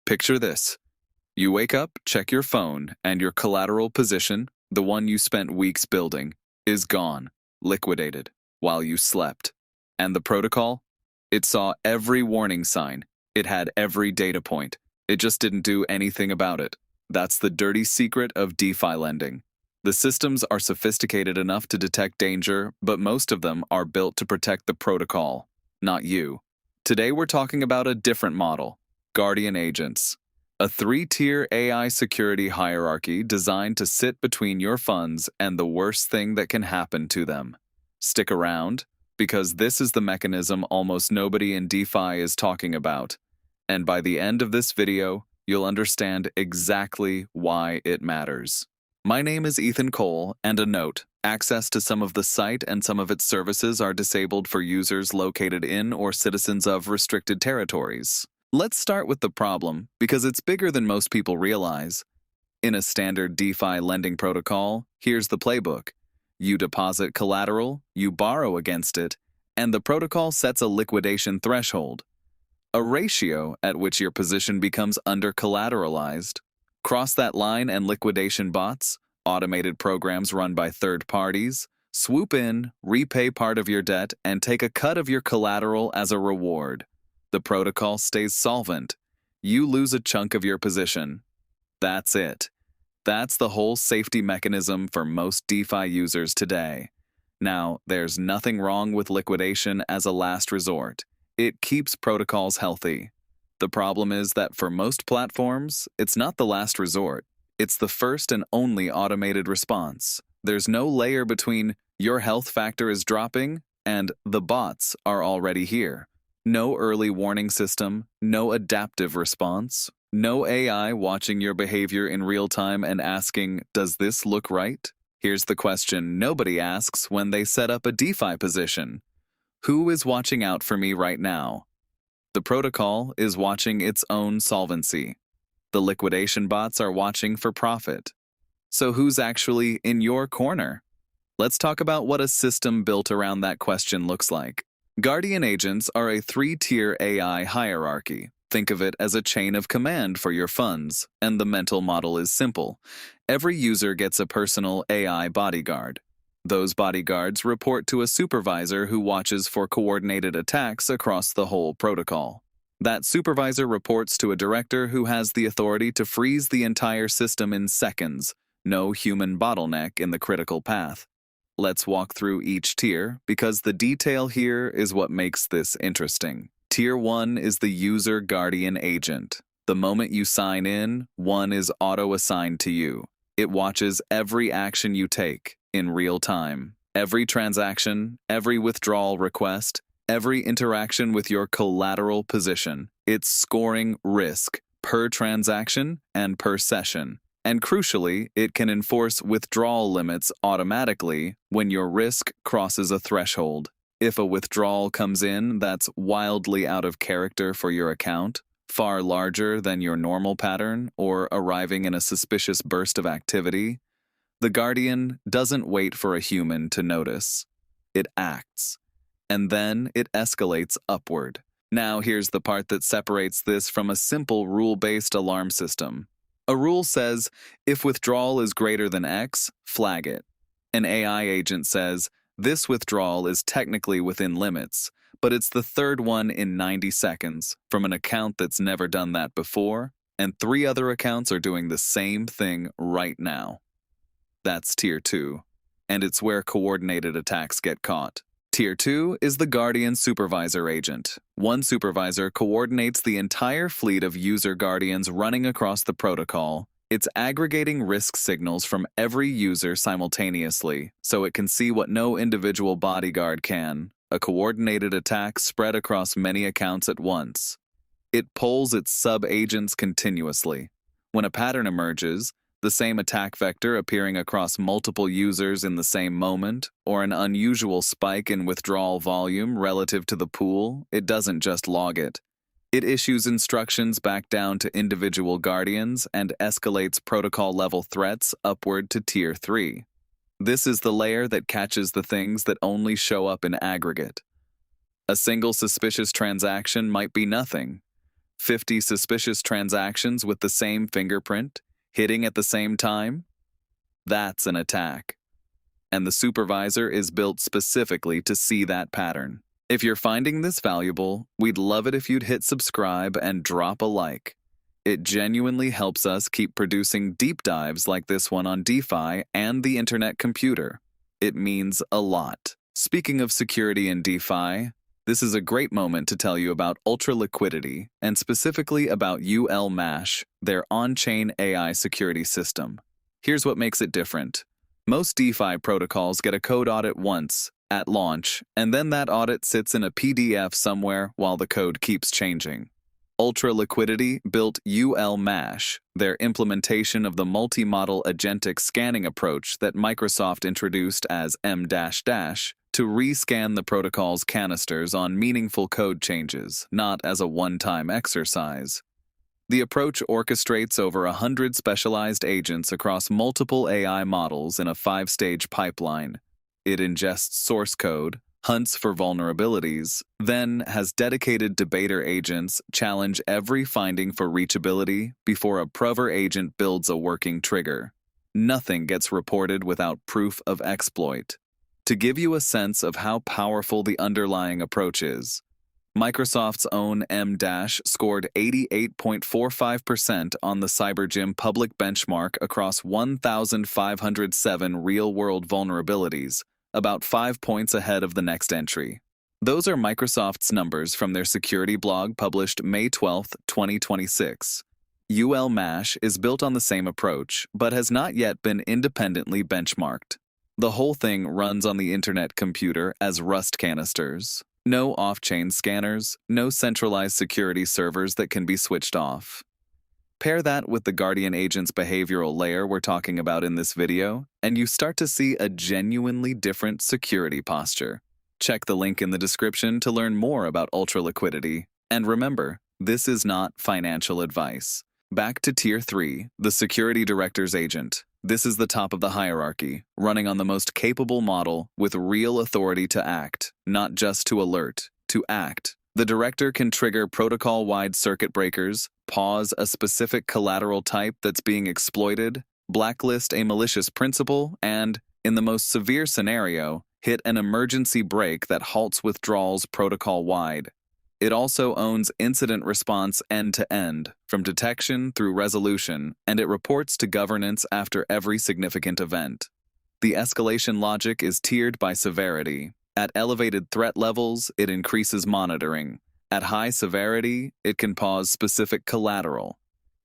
Picture this. You wake up, check your phone, and your collateral position, the one you spent weeks building, is gone, liquidated, while you slept. And the protocol? It saw every warning sign. It had every data point. It just didn't do anything about it. That's the dirty secret of DeFi lending. The systems are sophisticated enough to detect danger, but most of them are built to protect the protocol, not you. Today we're talking about a different model, Guardian Agents. A three-tier AI security hierarchy designed to sit between your funds and the worst thing that can happen to them. Stick around, because this is the mechanism almost nobody in DeFi is talking about. And by the end of this video, you'll understand exactly why it matters. My name is Ethan Cole, and a note, access to some of the site and some of its services are disabled for users located in or citizens of restricted territories. Let's start with the problem, because it's bigger than most people realize. In a standard DeFi lending protocol, here's the playbook. You deposit collateral, you borrow against it, and the protocol sets a liquidation threshold, a ratio at which your position becomes under-collateralized. Cross that line and liquidation bots, automated programs run by third parties, swoop in, repay part of your debt, and take a cut of your collateral as a reward. The protocol stays solvent. You lose a chunk of your position. That's it. That's the whole safety mechanism for most DeFi users today. Now, there's nothing wrong with liquidation as a last resort. It keeps protocols healthy. The problem is that for most platforms, it's not the last resort. It's the first and only automated response. There's no layer between your health factor is dropping and the bots are already here. No early warning system, no adaptive response, no AI watching your behavior in real time and asking, does this look right? Here's the question nobody asks when they set up a DeFi position. Who is watching out for me right now? The protocol is watching its own solvency. The liquidation bots are watching for profit. So who's actually in your corner? Let's talk about what a system built around that question looks like. Guardian Agents are a three-tier AI hierarchy. Think of it as a chain of command for your funds, and the mental model is simple. Every user gets a personal AI bodyguard. Those bodyguards report to a supervisor who watches for coordinated attacks across the whole protocol. That supervisor reports to a director who has the authority to freeze the entire system in seconds, no human bottleneck in the critical path. Let's walk through each tier, because the detail here is what makes this interesting. Tier 1 is the User Guardian Agent. The moment you sign in, one is auto-assigned to you. It watches every action you take in real time. Every transaction, every withdrawal request, every interaction with your collateral position. It's scoring risk per transaction and per session. And crucially, it can enforce withdrawal limits automatically when your risk crosses a threshold. If a withdrawal comes in that's wildly out of character for your account, far larger than your normal pattern, or arriving in a suspicious burst of activity, the Guardian doesn't wait for a human to notice. It acts. And then it escalates upward. Now here's the part that separates this from a simple rule-based alarm system. A rule says, if withdrawal is greater than X, flag it. An AI agent says, this withdrawal is technically within limits, but it's the third one in 90 seconds from an account that's never done that before, and 3 other accounts are doing the same thing right now. That's Tier 2, and it's where coordinated attacks get caught. Tier 2 is the Guardian Supervisor Agent. One supervisor coordinates the entire fleet of user guardians running across the protocol. It's aggregating risk signals from every user simultaneously, so it can see what no individual bodyguard can, a coordinated attack spread across many accounts at once. It polls its sub-agents continuously. When a pattern emerges, the same attack vector appearing across multiple users in the same moment, or an unusual spike in withdrawal volume relative to the pool, it doesn't just log it. It issues instructions back down to individual guardians and escalates protocol-level threats upward to Tier 3. This is the layer that catches the things that only show up in aggregate. A single suspicious transaction might be nothing. 50 suspicious transactions with the same fingerprint, hitting at the same time? That's an attack. And the supervisor is built specifically to see that pattern. If you're finding this valuable, we'd love it if you'd hit subscribe and drop a like. It genuinely helps us keep producing deep dives like this one on DeFi and the internet computer. It means a lot. Speaking of security in DeFi, this is a great moment to tell you about UltraLiquidity, and specifically about UlMash, their on-chain AI security system. Here's what makes it different. Most DeFi protocols get a code audit once, at launch, and then that audit sits in a PDF somewhere while the code keeps changing. UltraLiquidity built UlMash, their implementation of the multi-model agentic scanning approach that Microsoft introduced as M-, to rescan the protocol's canisters on meaningful code changes, not as a one-time exercise. The approach orchestrates over 100 specialized agents across multiple AI models in a 5-stage pipeline. It ingests source code, hunts for vulnerabilities, then has dedicated debater agents challenge every finding for reachability before a prover agent builds a working trigger. Nothing gets reported without proof of exploit. To give you a sense of how powerful the underlying approach is, Microsoft's own M- scored 88.45% on the CyberGym public benchmark across 1,507 real-world vulnerabilities, about 5 points ahead of the next entry. Those are Microsoft's numbers from their security blog published May 12, 2026. UlMash is built on the same approach, but has not yet been independently benchmarked. The whole thing runs on the internet computer as Rust canisters. No off-chain scanners, no centralized security servers that can be switched off. Pair that with the Guardian agent's behavioral layer we're talking about in this video, and you start to see a genuinely different security posture. Check the link in the description to learn more about UltraLiquidity. And remember, this is not financial advice. Back to Tier 3, the Security Director's Agent. This is the top of the hierarchy, running on the most capable model with real authority to act, not just to alert, to act. The director can trigger protocol-wide circuit breakers, pause a specific collateral type that's being exploited, blacklist a malicious principal, and, in the most severe scenario, hit an emergency brake that halts withdrawals protocol-wide. It also owns incident response end-to-end, from detection through resolution, and it reports to governance after every significant event. The escalation logic is tiered by severity. At elevated threat levels, it increases monitoring. At high severity, it can pause specific collateral.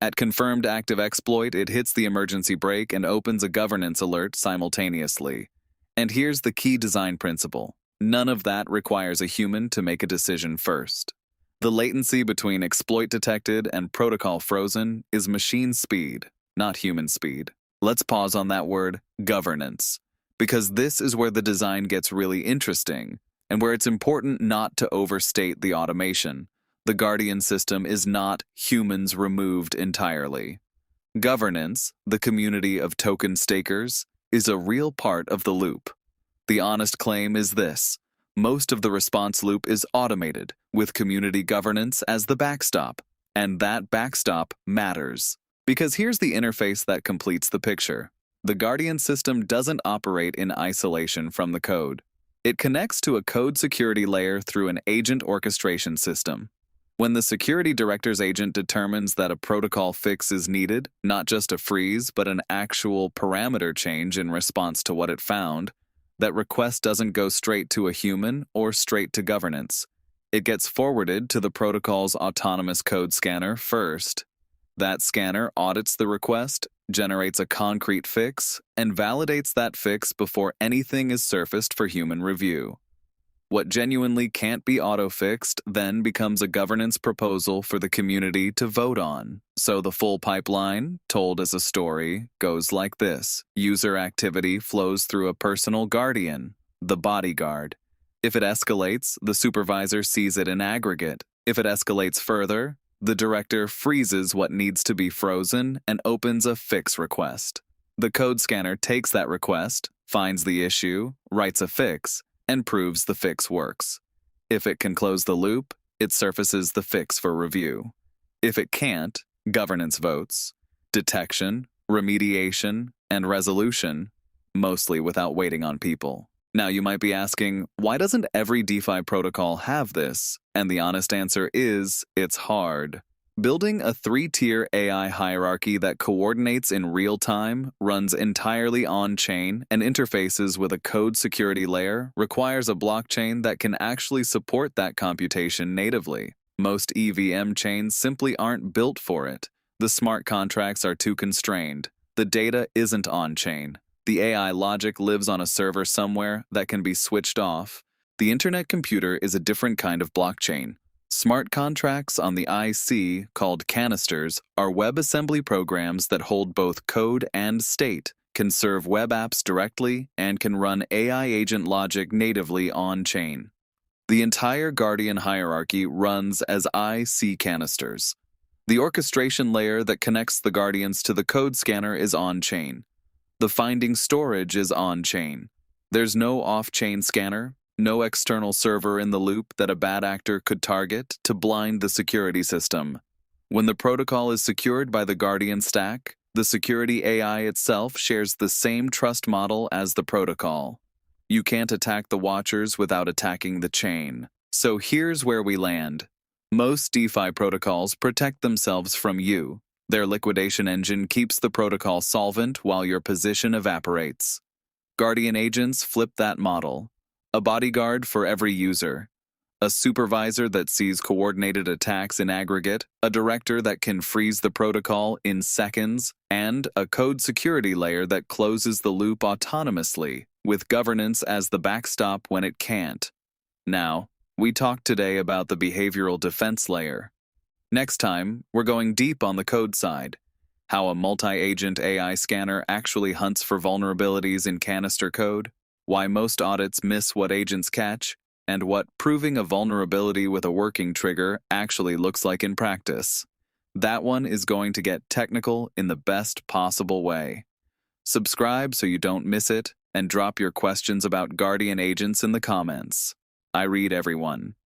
At confirmed active exploit, it hits the emergency brake and opens a governance alert simultaneously. And here's the key design principle. None of that requires a human to make a decision first. The latency between exploit detected and protocol frozen is machine speed, not human speed. Let's pause on that word, governance, because this is where the design gets really interesting, and where it's important not to overstate the automation. The Guardian system is not humans removed entirely. Governance, the community of token stakers, is a real part of the loop. The honest claim is this: most of the response loop is automated, with community governance as the backstop. And that backstop matters. Because here's the interface that completes the picture. The Guardian system doesn't operate in isolation from the code. It connects to a code security layer through an agent orchestration system. When the security director's agent determines that a protocol fix is needed, not just a freeze, but an actual parameter change in response to what it found, that request doesn't go straight to a human or straight to governance. It gets forwarded to the protocol's autonomous code scanner first. That scanner audits the request, generates a concrete fix, and validates that fix before anything is surfaced for human review. What genuinely can't be auto-fixed then becomes a governance proposal for the community to vote on. So the full pipeline, told as a story, goes like this. User activity flows through a personal guardian, the bodyguard. If it escalates, the supervisor sees it in aggregate. If it escalates further, the director freezes what needs to be frozen and opens a fix request. The code scanner takes that request, finds the issue, writes a fix, and proves the fix works. If it can close the loop, it surfaces the fix for review. If it can't, governance votes, detection, remediation, and resolution, mostly without waiting on people. Now you might be asking, why doesn't every DeFi protocol have this? And the honest answer is, it's hard. Building a 3-tier AI hierarchy that coordinates in real time, runs entirely on-chain, and interfaces with a code security layer requires a blockchain that can actually support that computation natively. Most EVM chains simply aren't built for it. The smart contracts are too constrained. The data isn't on-chain. The AI logic lives on a server somewhere that can be switched off. The internet computer is a different kind of blockchain. Smart contracts on the IC, called canisters, are WebAssembly programs that hold both code and state, can serve web apps directly, and can run AI agent logic natively on-chain. The entire Guardian hierarchy runs as IC canisters. The orchestration layer that connects the Guardians to the code scanner is on-chain. The finding storage is on-chain. There's no off-chain scanner, no external server in the loop that a bad actor could target to blind the security system. When the protocol is secured by the Guardian stack, the security AI itself shares the same trust model as the protocol. You can't attack the watchers without attacking the chain. So here's where we land. Most DeFi protocols protect themselves from you. Their liquidation engine keeps the protocol solvent while your position evaporates. Guardian agents flip that model. A bodyguard for every user. A supervisor that sees coordinated attacks in aggregate, a director that can freeze the protocol in seconds, and a code security layer that closes the loop autonomously, with governance as the backstop when it can't. Now, we talked today about the behavioral defense layer. Next time, we're going deep on the code side. How a multi-agent AI scanner actually hunts for vulnerabilities in canister code, why most audits miss what agents catch, and what proving a vulnerability with a working trigger actually looks like in practice. That one is going to get technical in the best possible way. Subscribe so you don't miss it, and drop your questions about Guardian agents in the comments. I read everyone.